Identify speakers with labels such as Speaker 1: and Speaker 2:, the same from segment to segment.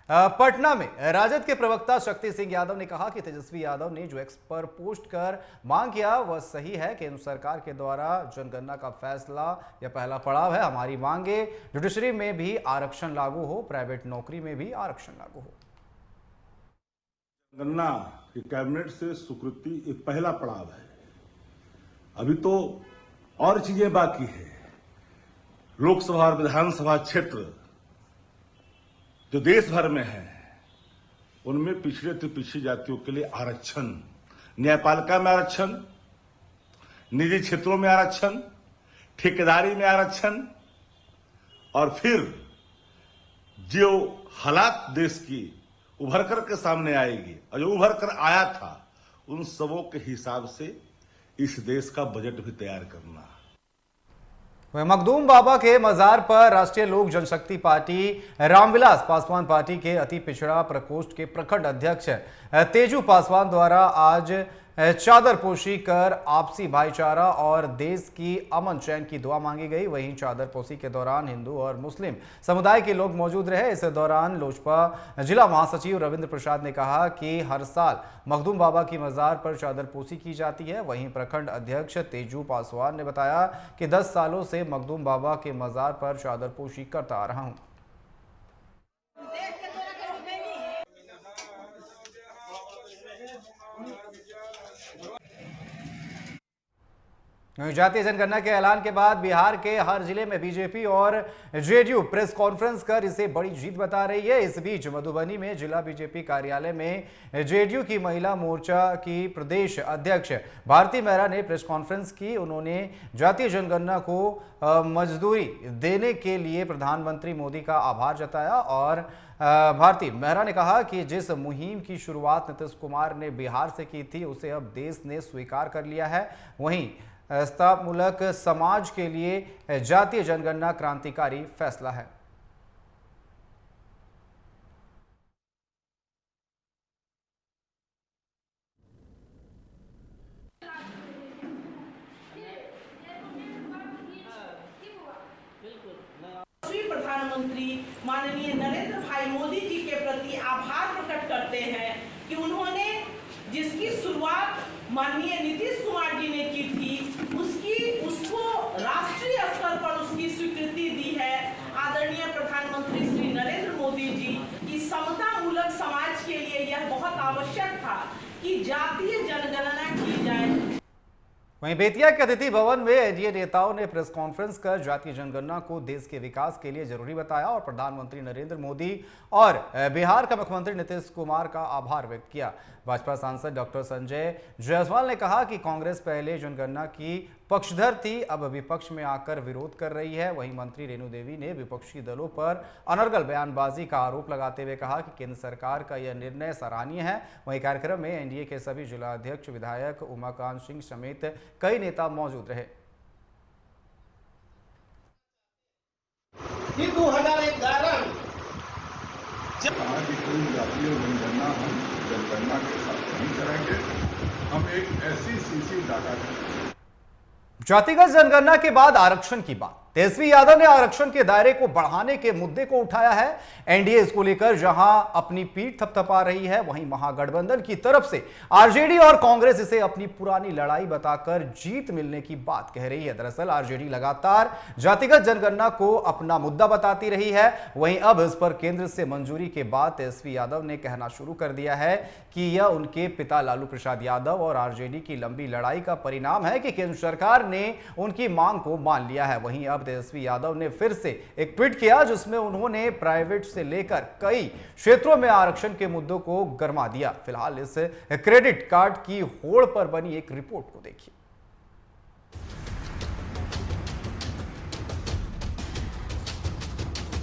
Speaker 1: पटना में राजद के प्रवक्ता शक्ति सिंह यादव ने कहा कि तेजस्वी यादव ने जो एक्स पर पोस्ट कर मांग किया वह सही है। केंद्र सरकार के द्वारा जनगणना का फैसला यह पहला पड़ाव है। हमारी मांगे जुडिशरी में भी आरक्षण लागू हो, प्राइवेट नौकरी में भी आरक्षण लागू हो।
Speaker 2: जनगणना की कैबिनेट से स्वीकृति एक पहला पड़ाव है। अभी तो और चीजें बाकी है। लोकसभा और विधानसभा क्षेत्र जो देश भर में है उनमें पिछड़े तो पिछड़ी जातियों के लिए आरक्षण, न्यायपालिका में आरक्षण, निजी क्षेत्रों में आरक्षण, ठेकेदारी में आरक्षण और फिर जो हालात देश की उभर कर के सामने आएगी और जो उभर कर आया था उन सबों के हिसाब से इस देश का बजट भी तैयार करना।
Speaker 1: मखदूम बाबा के मजार पर राष्ट्रीय लोक जनशक्ति पार्टी रामविलास पासवान पार्टी के अति पिछड़ा प्रकोष्ठ के प्रखंड अध्यक्ष तेजू पासवान द्वारा आज चादर पोशी कर आपसी भाईचारा और देश की अमन चैन की दुआ मांगी गई। वहीं चादर पोशी के दौरान हिंदू और मुस्लिम समुदाय के लोग मौजूद रहे। इस दौरान लोजपा जिला महासचिव रविंद्र प्रसाद ने कहा कि हर साल मखदूम बाबा की मजार पर चादर पोशी की जाती है। वहीं प्रखंड अध्यक्ष तेजू पासवान ने बताया कि 10 सालों से मखदूम बाबा के मजार पर चादर पोशी करता आ रहा हूं। जातीय जनगणना के ऐलान के बाद बिहार के हर जिले में बीजेपी और जेडीयू प्रेस कॉन्फ्रेंस कर इसे बड़ी जीत बता रही है। इस बीच मधुबनी में जिला बीजेपी कार्यालय में जेडीयू की महिला मोर्चा की प्रदेश अध्यक्ष भारती मेहरा ने प्रेस कॉन्फ्रेंस की। उन्होंने जातीय जनगणना को मजदूरी देने के लिए प्रधानमंत्री मोदी का आभार जताया और भारती मेहरा ने कहा कि जिस मुहिम की शुरुआत नीतीश कुमार ने बिहार से की थी उसे अब देश ने स्वीकार कर लिया है। वहीं मूलक समाज के लिए जातीय जनगणना क्रांतिकारी फैसला है।
Speaker 3: प्रधानमंत्री माननीय नरेंद्र भाई मोदी जी के प्रति आभार प्रकट करते हैं कि उन्होंने जिसकी शुरुआत माननीय नीतीश कुमार जी ने की थी उसको राष्ट्रीय स्तर पर उसकी स्वीकृति दी है। आदरणीय प्रधानमंत्री श्री नरेंद्र मोदी जी की समता मूलक समाज के लिए यह बहुत आवश्यक था कि जातीय जनगणना की जाए।
Speaker 1: वहीं बेतिया के अतिथि भवन में एनडीए नेताओं ने प्रेस कॉन्फ्रेंस कर जातीय जनगणना को देश के विकास के लिए जरूरी बताया और प्रधानमंत्री नरेंद्र मोदी और बिहार का मुख्यमंत्री नीतीश कुमार का आभार व्यक्त किया। भाजपा सांसद डॉक्टर संजय जायसवाल ने कहा कि कांग्रेस पहले जनगणना की पक्षधर थी, अब विपक्ष में आकर विरोध कर रही है। वहीं मंत्री रेणु देवी ने विपक्षी दलों पर अनर्गल बयानबाजी का आरोप लगाते हुए कहा कि केंद्र सरकार का यह निर्णय सराहनीय है। वहीं कार्यक्रम में एनडीए के सभी जिला अध्यक्ष, विधायक, उमाकांत सिंह समेत कई नेता मौजूद रहे।
Speaker 4: 2011
Speaker 2: जनगणना के साथ नहीं करेंगे। हम एक ऐसी सीसी डाटा
Speaker 1: जातिगत जनगणना के बाद आरक्षण की बात। तेजस्वी यादव ने आरक्षण के दायरे को बढ़ाने के मुद्दे को उठाया है। एनडीए इसको लेकर जहां अपनी पीठ थपथपा रही है, वहीं महागठबंधन की तरफ से आरजेडी और कांग्रेस इसे अपनी पुरानी लड़ाई बताकर जीत मिलने की बात कह रही है। दरअसल आरजेडी लगातार जातिगत जनगणना को अपना मुद्दा बताती रही है। वहीं अब इस पर केंद्र से मंजूरी के बाद तेजस्वी यादव ने कहना शुरू कर दिया है कि यह उनके पिता लालू प्रसाद यादव और आरजेडी की लंबी लड़ाई का परिणाम है कि केंद्र सरकार ने उनकी मांग को मान लिया है। वहीं अब तेजस्वी यादव ने फिर से एक ट्वीट किया जिसमें उन्होंने प्राइवेट से लेकर कई क्षेत्रों में आरक्षण के मुद्दों को गरमा दिया। फिलहाल इस क्रेडिट कार्ड की होड़ पर बनी एक रिपोर्ट को देखिए।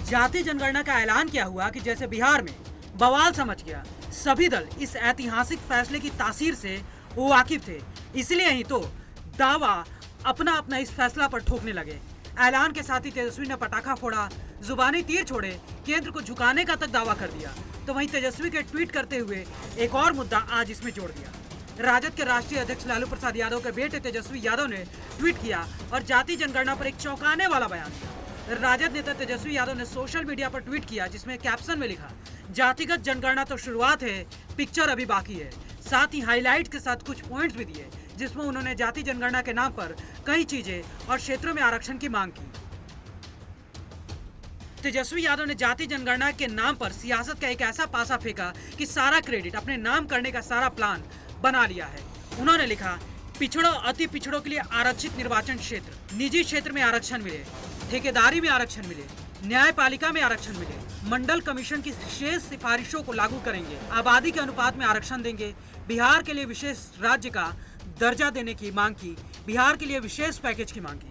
Speaker 5: जातीय जनगणना का ऐलान किया हुआ कि जैसे बिहार में बवाल समझ गया। सभी दल इस ऐतिहासिक फैसले की तासीर से वाकिफ थे, इसलिए ही तो दावा अपना अपना इस फैसला पर ठोकने लगे। ऐलान के साथ ही तेजस्वी ने पटाखा फोड़ा, जुबानी तीर छोड़े, केंद्र को झुकाने का तक दावा कर दिया। तो वहीं तेजस्वी के ट्वीट करते हुए एक और मुद्दा आज इसमें जोड़ दिया। राजद के राष्ट्रीय अध्यक्ष लालू प्रसाद यादव के बेटे तेजस्वी यादव ने ट्वीट किया और जातीय जनगणना पर एक चौंकाने वाला बयान दिया। राजद नेता तेजस्वी यादव ने सोशल मीडिया पर ट्वीट किया जिसमें कैप्शन में लिखा, जातिगत जनगणना तो शुरुआत है, पिक्चर अभी बाकी है। साथ ही हाईलाइट के साथ कुछ पॉइंट्स भी दिए जिसमें उन्होंने जाति जनगणना के नाम पर कई चीजें और क्षेत्रों में आरक्षण की मांग की। तेजस्वी यादव ने जाति जनगणना के नाम पर सियासत का एक ऐसा पासा फेंका कि सारा क्रेडिट अपने नाम करने का सारा प्लान बना लिया है। उन्होंने लिखा, पिछड़ों अति पिछड़ों के लिए आरक्षित निर्वाचन क्षेत्र, निजी क्षेत्र में आरक्षण मिले, ठेकेदारी में आरक्षण मिले, न्यायपालिका में आरक्षण मिले, मंडल कमीशन की शेष सिफारिशों को लागू करेंगे, आबादी के अनुपात में आरक्षण देंगे, बिहार के लिए विशेष राज्य का दर्जा देने की मांग की, बिहार के लिए विशेष पैकेज की मांग की।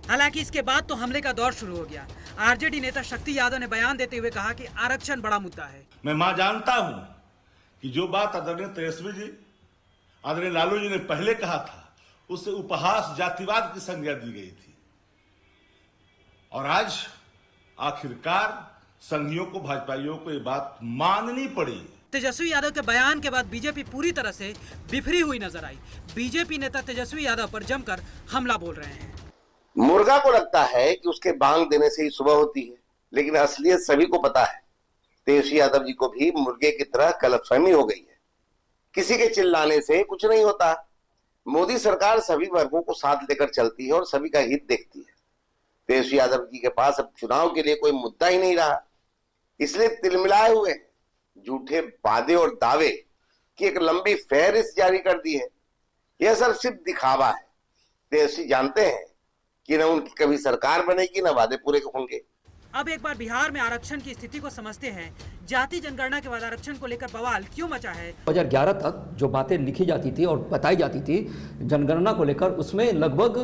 Speaker 5: हालांकि इसके बाद तो हमले का दौर शुरू हो गया। आरजेडी नेता शक्ति यादव ने बयान देते हुए कहा कि आरक्षण बड़ा मुद्दा है।
Speaker 2: मैं जानता हूं कि जो बात आदरणीय तेजस्वी जी, आदरणीय लालू जी ने पहले कहा था, उससे उपहास जातिवाद की संज्ञा दी गई थी, और आज आखिरकार संघियों को, भाजपाइयों को ये बात माननी पड़ी।
Speaker 5: तेजस्वी यादव के बयान के बाद बीजेपी पूरी तरह से बिखरी हुई नजर आई। बीजेपी नेता तेजस्वी यादव पर जमकर हमला बोल रहे हैं।
Speaker 4: मुर्गा को लगता है कि उसके बांग देने से ही सुबह होती है, लेकिन असलियत सभी को पता है। तेजस्वी यादव जी को भी मुर्गे की तरह गलतफहमी हो गई है। किसी के चिल्लाने से कुछ नहीं होता। मोदी सरकार सभी वर्गों को साथ लेकर चलती है और सभी का हित देखती है। तेजस्वी यादव जी के पास अब चुनाव के लिए कोई मुद्दा ही नहीं रहा, इसलिए तिलमिलाए हुए झूठे वादे और दावे की एक लंबी फहरिस्त जारी कर दी है। यह सब सिर्फ दिखावा है। तेजस्वी जानते हैं कि न उनकी कभी सरकार बनेगी, न वादे पूरे होंगे।
Speaker 5: अब एक बार बिहार में आरक्षण की स्थिति को समझते हैं। जाति जनगणना के बाद आरक्षण को लेकर बवाल क्यों मचा है।
Speaker 6: 2011 तक जो बातें लिखी जाती थी और बताई जाती थी जनगणना को लेकर, उसमें लगभग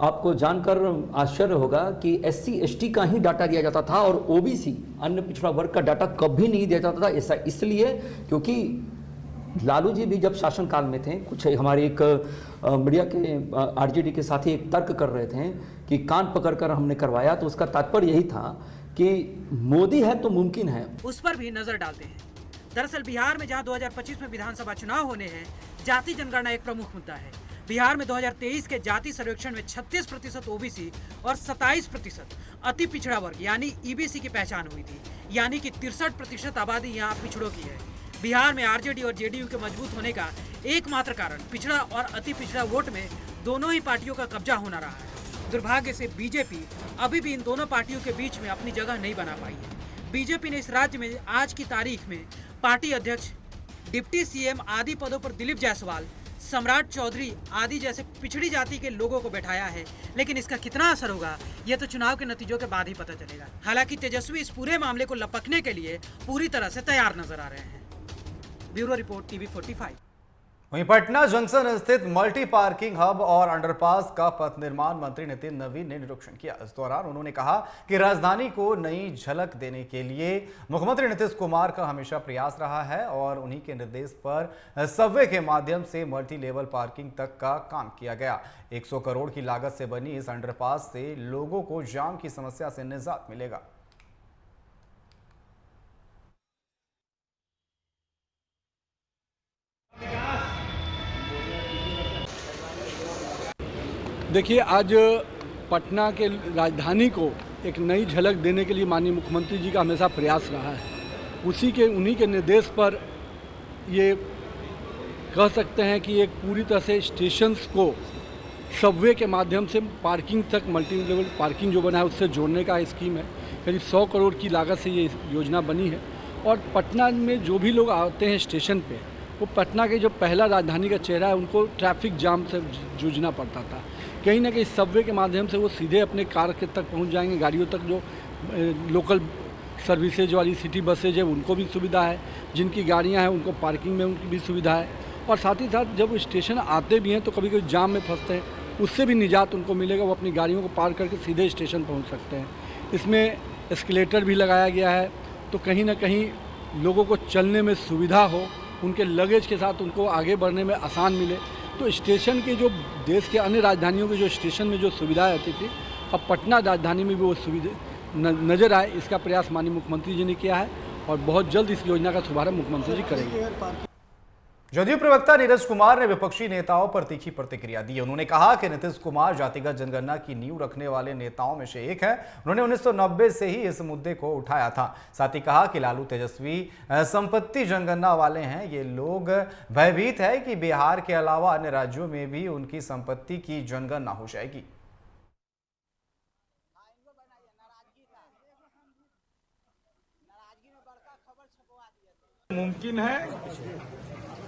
Speaker 6: आपको जानकर आश्चर्य होगा कि SC ST का ही डाटा दिया जाता था और OBC अन्य पिछड़ा वर्ग का डाटा कभी नहीं दिया जाता था। ऐसा इसलिए क्योंकि लालू जी भी जब शासनकाल में थे, कुछ हमारे एक मीडिया के RJD के साथी एक तर्क कर रहे थे कि कान पकड़कर हमने करवाया, तो उसका तात्पर्य यही था कि मोदी है तो मुमकिन है।
Speaker 5: उस पर भी नजर डालते हैं। दरअसल बिहार में जहां 2025 में विधानसभा चुनाव होने हैं, जाति जनगणना एक प्रमुख मुद्दा है। बिहार में 2023 के जाति सर्वेक्षण में 36% OBC और 27% अति पिछड़ा वर्ग यानी EBC की पहचान हुई थी, यानी कि 63% आबादी यहाँ पिछड़ों की है। बिहार में RJD और JDU के मजबूत होने का एकमात्र कारण पिछड़ा और अति पिछड़ा वोट में दोनों ही पार्टियों का कब्जा होना रहा है। दुर्भाग्य से बीजेपी अभी भी इन दोनों पार्टियों के बीच में अपनी जगह नहीं बना पाई है। बीजेपी ने इस राज्य में आज की तारीख में पार्टी अध्यक्ष, डिप्टी CM आदि पदों पर दिलीप जायसवाल, सम्राट चौधरी आदि जैसे पिछड़ी जाति के लोगों को बैठाया है, लेकिन इसका कितना असर होगा यह तो चुनाव के नतीजों के बाद ही पता चलेगा। हालांकि तेजस्वी इस पूरे मामले को लपकने के लिए पूरी तरह से तैयार नजर आ रहे हैं। Bureau report TV45।
Speaker 1: वहीं पटना जंक्शन स्थित मल्टी पार्किंग हब और अंडरपास का पथ निर्माण मंत्री नितिन नवीन ने निरीक्षण किया। इस दौरान उन्होंने कहा कि राजधानी को नई झलक देने के लिए मुख्यमंत्री नीतीश कुमार का हमेशा प्रयास रहा है और उन्हीं के निर्देश पर सबवे के माध्यम से मल्टी लेवल पार्किंग तक का काम किया गया। 100 करोड़ की लागत से बनी इस अंडरपास से लोगों को जाम की समस्या से निजात मिलेगा।
Speaker 7: देखिए, आज पटना के राजधानी को एक नई झलक देने के लिए माननीय मुख्यमंत्री जी का हमेशा प्रयास रहा है। उन्हीं के निर्देश पर ये कह सकते हैं कि एक पूरी तरह से स्टेशंस को सबवे के माध्यम से पार्किंग तक, मल्टी लेवल पार्किंग जो बना है उससे जोड़ने का स्कीम है। करीब 100 करोड़ की लागत से ये योजना बनी है और पटना में जो भी लोग आते हैं स्टेशन पे, वो पटना के जो पहला राजधानी का चेहरा है, उनको ट्रैफिक जाम से जूझना पड़ता था। कहीं ना कहीं सबवे के माध्यम से वो सीधे अपने कार के तक पहुंच जाएंगे। गाड़ियों तक जो लोकल सर्विसेज वाली सिटी बसेज है उनको भी सुविधा है, जिनकी गाड़ियां हैं उनको पार्किंग में उनकी भी सुविधा है, और साथ ही साथ जब स्टेशन आते भी हैं तो कभी कभी जाम में फंसते हैं, उससे भी निजात उनको मिलेगा। वो अपनी गाड़ियों को पार करके सीधे स्टेशन पहुँच सकते हैं। इसमें एस्केलेटर भी लगाया गया है, तो कहीं ना कहीं लोगों को चलने में सुविधा हो, उनके लगेज के साथ उनको आगे बढ़ने में आसान मिले। तो स्टेशन के जो देश के अन्य राजधानियों के जो स्टेशन में जो सुविधाएं आती थी, अब पटना राजधानी में भी वो सुविधा नज़र आए, इसका प्रयास माननीय मुख्यमंत्री जी ने किया है और बहुत जल्द इस योजना का शुभारंभ मुख्यमंत्री जी करेंगे।
Speaker 1: जदयू प्रवक्ता नीरज कुमार ने विपक्षी नेताओं पर तीखी प्रतिक्रिया दी। उन्होंने कहा कि नीतीश कुमार जातिगत जनगणना की नींव रखने वाले नेताओं में से एक है। उन्होंने 1990 से ही इस मुद्दे को उठाया था। साथ ही कहा कि लालू तेजस्वी संपत्ति जनगणना वाले हैं। ये लोग भयभीत है कि बिहार के अलावा अन्य राज्यों में भी उनकी संपत्ति की जनगणना हो जाएगी।
Speaker 8: मुमकिन है,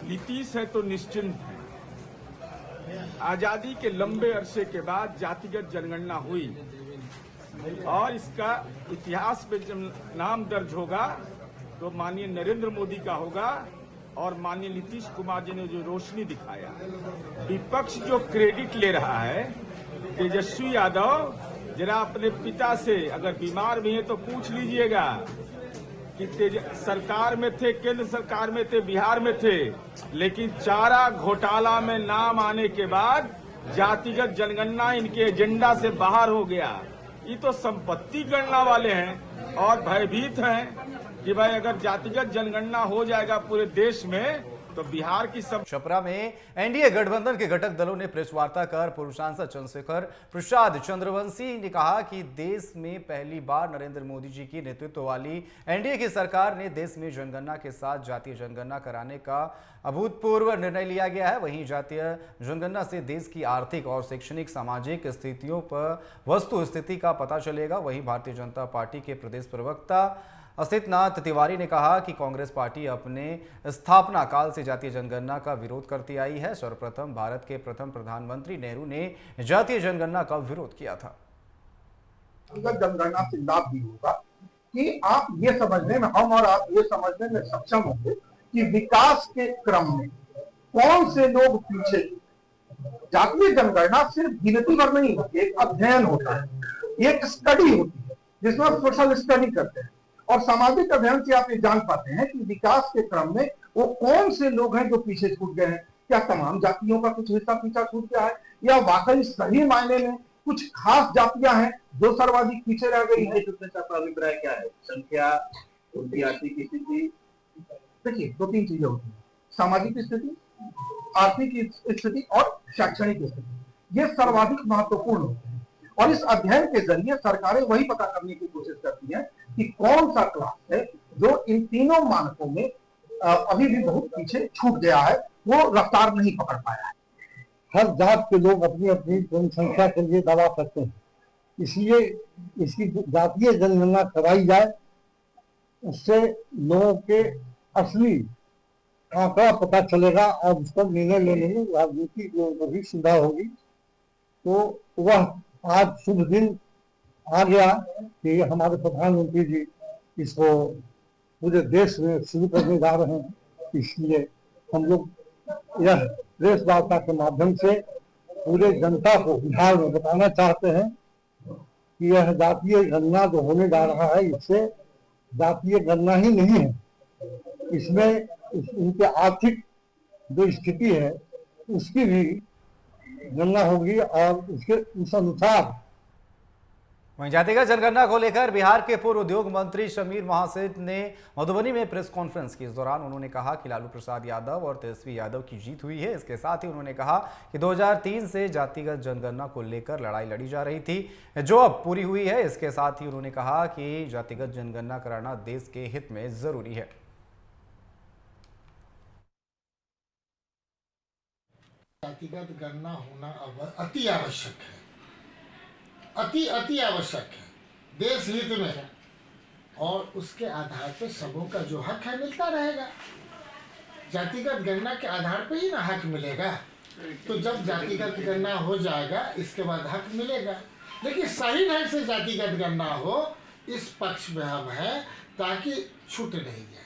Speaker 8: नीतीश है तो निश्चिंत है। आजादी के लंबे अरसे के बाद जातिगत जनगणना हुई और इसका इतिहास में जब नाम दर्ज होगा तो माननीय नरेंद्र मोदी का होगा और माननीय नीतीश कुमार जी ने जो रोशनी दिखाया। विपक्ष जो क्रेडिट ले रहा है, तेजस्वी यादव जरा अपने पिता से, अगर बीमार भी है तो पूछ लीजिएगा कि सरकार में थे, केंद्र सरकार में थे, बिहार में थे, लेकिन चारा घोटाला में नाम आने के बाद जातिगत जनगणना इनके एजेंडा से बाहर हो गया। ये तो संपत्ति गणना वाले हैं और भयभीत हैं कि भाई अगर जातिगत जनगणना हो जाएगा पूरे देश में तो बिहार की सब।
Speaker 1: छपरा में एनडीए गठबंधन के घटक दलों ने प्रेस वार्ता कर पूर्व सांसद चंद्रशेखर प्रसाद चंद्रवंशी ने कहा कि देश में पहली बार नरेंद्र मोदी जी की नेतृत्व वाली एनडीए की सरकार ने देश में जनगणना के साथ जातीय जनगणना कराने का अभूतपूर्व निर्णय लिया गया है। वहीं जातीय जनगणना से देश की आर्थिक और शैक्षणिक सामाजिक स्थितियों पर वस्तु स्थिति का पता चलेगा। वहीं भारतीय जनता पार्टी के प्रदेश प्रवक्ता असितनाथ तिवारी ने कहा कि कांग्रेस पार्टी अपने स्थापना काल से जातीय जनगणना का विरोध करती आई है। सर्वप्रथम भारत के प्रथम प्रधानमंत्री नेहरू ने जातीय जनगणना का विरोध किया था।
Speaker 9: जनगणना से लाभ भी होगा कि आप ये समझने में, हम और आप ये समझने में सक्षम होंगे कि विकास के क्रम में कौन से लोग पीछे। जातीय जनगणना सिर्फ गिनती पर नहीं होती, एक अध्ययन होता है, एक स्टडी होती है जिसमें सोशल स्टडी करते हैं और सामाजिक अध्ययन से आप ये जान पाते हैं कि विकास के क्रम में वो कौन से लोग हैं जो पीछे छूट गए हैं। क्या तमाम जातियों का कुछ हिस्सा पीछा छूट गया है या वाकई सही मायने में कुछ खास जातियां हैं जो सर्वाधिक पीछे रह गई है।
Speaker 10: आपका अभिप्राय क्या है? संख्या, उनकी आर्थिक स्थिति?
Speaker 9: देखिए, दो तीन चीजें होती हैं, सामाजिक स्थिति, आर्थिक स्थिति और शैक्षणिक स्थिति। ये सर्वाधिक महत्वपूर्ण होते हैं और इस अध्ययन के जरिए सरकारें वही पता करने की कोशिश करती हैं कि कौन सा क्लास है जो इन तीनों मानकों में अभी भी बहुत पीछे छूट गया है, वो रफ्तार नहीं पकड़ पाया है।
Speaker 11: हर जात के लोग अपनी अपनी जनसंख्या के लिए दावा करते हैं, इसलिए इसकी जातीय जनगणना कराई जाए। उससे लोगों के असली आंकड़ा पता चलेगा और उस पर निर्णय लेने में राजनीति को भी सुविधा होगी। तो वह आज शुभ दिन आ गया कि हमारे प्रधानमंत्री जी इसको पूरे देश में शुरू करने जा रहे हैं। इसलिए हम लोग यह प्रेस वार्ता के माध्यम से पूरे जनता को बिहार में बताना चाहते हैं कि यह जातीय गणना जो होने जा रहा है, इससे जातीय गणना ही नहीं है, इसमें उनके आर्थिक जो स्थिति है उसकी भी गणना होगी और उसके उस अनुसार।
Speaker 1: वहीं जातिगत जनगणना को लेकर बिहार के पूर्व उद्योग मंत्री शमीर महासेठ ने मधुबनी में प्रेस कॉन्फ्रेंस की। इस दौरान उन्होंने कहा कि लालू प्रसाद यादव और तेजस्वी यादव की जीत हुई है। इसके साथ ही उन्होंने कहा कि 2003 से जातिगत जनगणना को लेकर लड़ाई लड़ी जा रही थी, जो अब पूरी हुई है। इसके साथ ही उन्होंने कहा कि जातिगत जनगणना कराना देश के हित में जरूरी है।
Speaker 12: जातिगत गणना होना अति आवश्यक है, अति आवश्यक है देश हित में, और उसके आधार पर सबों का जो हक है मिलता रहेगा। जातिगत गणना के आधार पर ही ना हक मिलेगा। तो जब जातिगत गणना हो जाएगा इसके बाद हक मिलेगा, लेकिन सही ढंग से जातिगत गणना हो, इस पक्ष में हम हैं ताकि छूट नहीं जाए।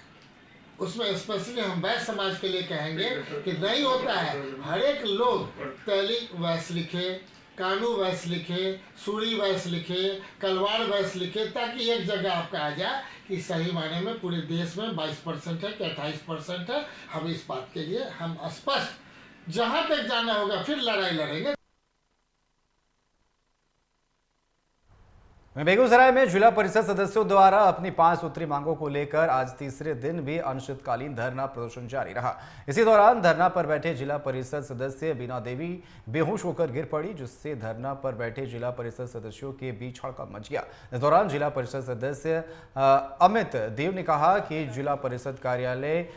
Speaker 12: उसमें स्पेशली हम वैश्य समाज के लिए कहेंगे कि नहीं होता है, हर एक लोग तैलिक वैश्य लिखे, कानू वैश्य लिखे, सूरी वैश्य लिखे, कलवाड़ वैश्य लिखे, ताकि एक जगह आपका आ जाए कि सही मायने में पूरे देश में 22% है कि 28% है। हम इस बात के लिए हम स्पष्ट, जहाँ तक जाना होगा फिर लड़ाई लड़ेंगे।
Speaker 1: बेगूसराय में जिला परिषद सदस्यों द्वारा अपनी 5 सूत्री मांगों को लेकर आज तीसरे दिन भी अनिश्चितकालीन धरना प्रदर्शन जारी रहा। इसी दौरान धरना पर बैठे जिला परिषद सदस्य बीना देवी बेहोश होकर गिर पड़ी, जिससे धरना पर बैठे जिला परिषद सदस्यों के बीच हड़कंप मच गया। इस दौरान जिला परिषद सदस्य अमित देव ने कहा कि जिला परिषद कार्यालय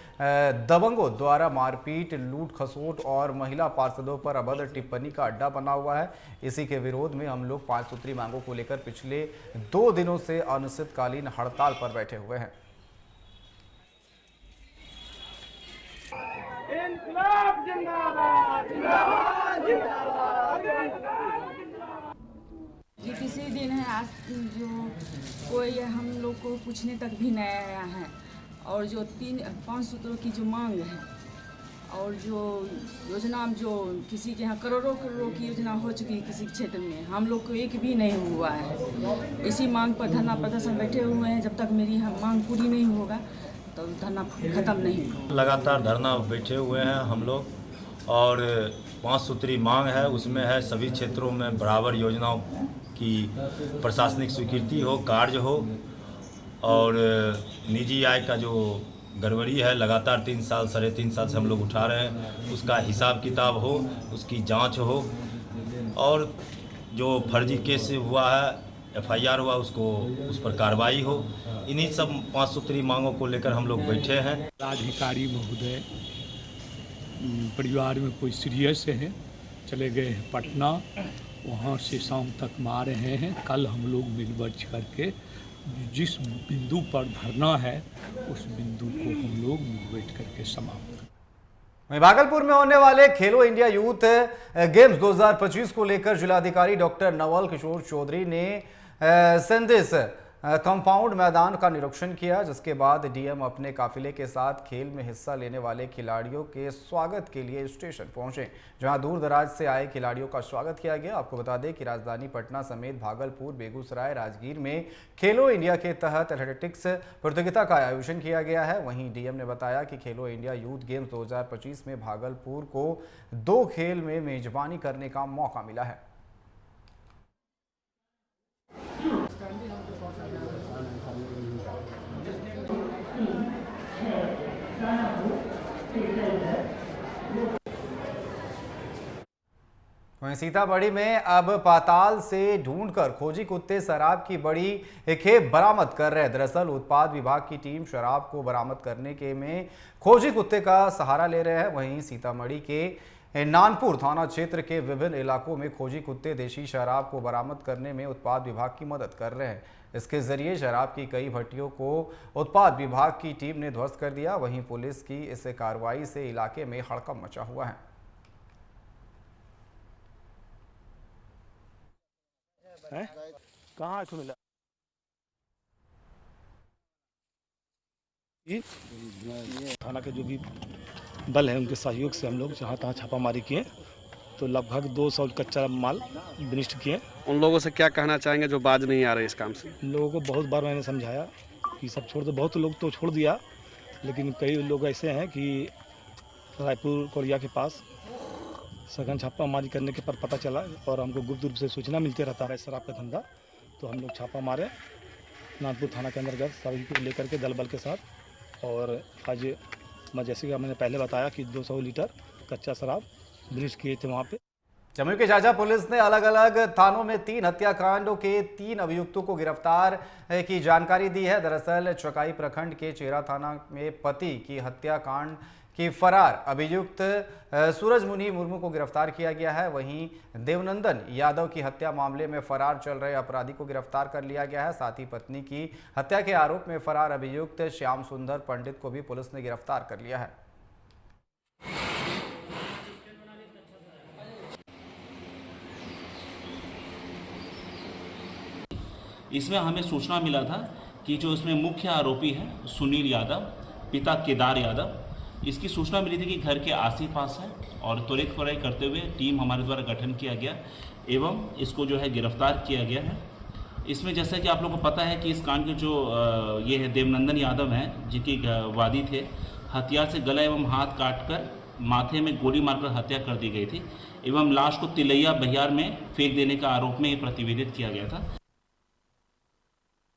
Speaker 1: दबंगों द्वारा मारपीट, लूट खसोट और महिला पार्षदों पर अभद्र टिप्पणी का अड्डा बना हुआ है। इसी के विरोध में हम लोग 5 सूत्री मांगों को लेकर पिछले 2 दिनों से अनिश्चितकालीन हड़ताल पर बैठे हुए हैं।
Speaker 3: इंकलाब जिंदाबाद, जिंदाबाद, जिंदाबाद।
Speaker 13: ये तीसरे दिन है आज, जो कोई हम लोग को पूछने तक भी नहीं आया है। और जो 5 सूत्रों की जो मांग है और जो योजना जो किसी के यहाँ करोड़ों की योजना हो चुकी है किसी क्षेत्र में, हम लोग को एक भी नहीं हुआ है। इसी मांग पर धरना प्रदर्शन बैठे हुए हैं। जब तक मेरी मांग पूरी नहीं होगा तो धरना खत्म नहीं होगा।
Speaker 14: लगातार धरना बैठे हुए हैं हम लोग और 5 सूत्री मांग है, उसमें है सभी क्षेत्रों में बराबर योजनाओं की प्रशासनिक स्वीकृति हो, कार्य हो और निजी आय का जो गड़बड़ी है लगातार 3 साल 3.5 साल से हम लोग उठा रहे हैं, उसका हिसाब किताब हो, उसकी जांच हो और जो फर्जी केस हुआ है, FIR हुआ, उसको उस पर कार्रवाई हो। इन्हीं सब 5 सूत्री मांगों को लेकर हम लोग बैठे हैं।
Speaker 7: अधिकारी महोदय परिवार में कोई सीरियस है, चले गए हैं पटना, वहाँ से शाम तक आ रहे हैं। कल हम लोग मिल बर्च करके जिस बिंदु पर धरना है उस बिंदु को हम लोग मिल बैठ करके समाप्त।
Speaker 1: वहीं भागलपुर में होने वाले खेलो इंडिया यूथ गेम्स 2025 को लेकर जिलाधिकारी डॉक्टर नवल किशोर चौधरी ने संदेश कंपाउंड मैदान का निरीक्षण किया, जिसके बाद डीएम अपने काफिले के साथ खेल में हिस्सा लेने वाले खिलाड़ियों के स्वागत के लिए स्टेशन पहुंचे, जहां दूर दराज से आए खिलाड़ियों का स्वागत किया गया। आपको बता दें कि राजधानी पटना समेत भागलपुर, बेगूसराय, राजगीर में खेलो इंडिया के तहत एथलेटिक्स प्रतियोगिता का आयोजन किया गया है। वहीं डीएम ने बताया कि खेलो इंडिया यूथ गेम्स 2025 में भागलपुर को 2 खेल में मेजबानी करने का मौका मिला है। वहीं सीतामढ़ी में अब पाताल से ढूंढकर खोजी कुत्ते शराब की बड़ी खेप बरामद कर रहे हैं। दरअसल उत्पाद विभाग की टीम शराब को बरामद करने के में खोजी कुत्ते का सहारा ले रहे हैं। वहीं सीतामढ़ी के नानपुर थाना क्षेत्र के विभिन्न इलाकों में खोजी कुत्ते देशी शराब को बरामद करने में उत्पाद विभाग की मदद कर रहे हैं। इसके जरिए शराब की कई भट्टियों को उत्पाद विभाग की टीम ने ध्वस्त कर दिया। वहीं पुलिस की इस कार्रवाई से इलाके में हड़कंप मचा हुआ है।
Speaker 15: कहाँ मिला? थाना के जो भी बल है उनके सहयोग से हम लोग जहाँ तहाँ छापामारी किए तो लगभग 200 कच्चा माल विनिष्ट किए।
Speaker 16: उन लोगों से क्या कहना चाहेंगे जो बाज नहीं आ रहे इस काम से?
Speaker 15: लोगों को बहुत बार मैंने समझाया कि सब छोड़ दो, बहुत लोग तो छोड़ दिया, लेकिन कई लोग ऐसे हैं कि रायपुर कोरिया के पास सघन छापामारी करने के पर पता चला और हमको गुप्त रूप से सूचना मिलती रहता है शराब का धंधा, तो हम लोग छापा मारे नानपुर थाना के अंतर्गत सभी को लेकर के दल बल के साथ। और आज मैं जैसे कि मैंने पहले बताया कि 200 लीटर कच्चा शराब विनिष्ट किए थे वहाँ पे।
Speaker 1: जमुई के झाझा पुलिस ने अलग अलग थानों में 3 हत्याकांडों के 3 अभियुक्तों को गिरफ्तार की जानकारी दी है। दरअसल चकाई प्रखंड के चेरा थाना में पति की हत्याकांड की फरार अभियुक्त सूरजमुनि मुर्मू को गिरफ्तार किया गया है। वहीं देवनंदन यादव की हत्या मामले में फरार चल रहे अपराधी को गिरफ्तार कर लिया गया है। साथ ही पत्नी की हत्या के आरोप में फरार अभियुक्त श्याम सुंदर पंडित को भी पुलिस ने गिरफ्तार कर लिया है।
Speaker 17: इसमें हमें सूचना मिला था कि जो इसमें मुख्य आरोपी है सुनील यादव, पिता केदार यादव, इसकी सूचना मिली थी कि घर के आस-पास है और त्वरित कार्रवाई करते हुए टीम हमारे द्वारा गठन किया गया एवं इसको जो है गिरफ्तार किया गया है। इसमें जैसा कि आप लोगों को पता है कि इस कांड के जो ये है देवनंदन यादव हैं, जिनकी वादी थे, हथियार से गला एवं हाथ काटकर माथे में गोली मारकर हत्या कर दी गई थी एवं लाश को तिलैया बहियार में फेंक देने का आरोप में ये प्रतिवेदित किया गया था।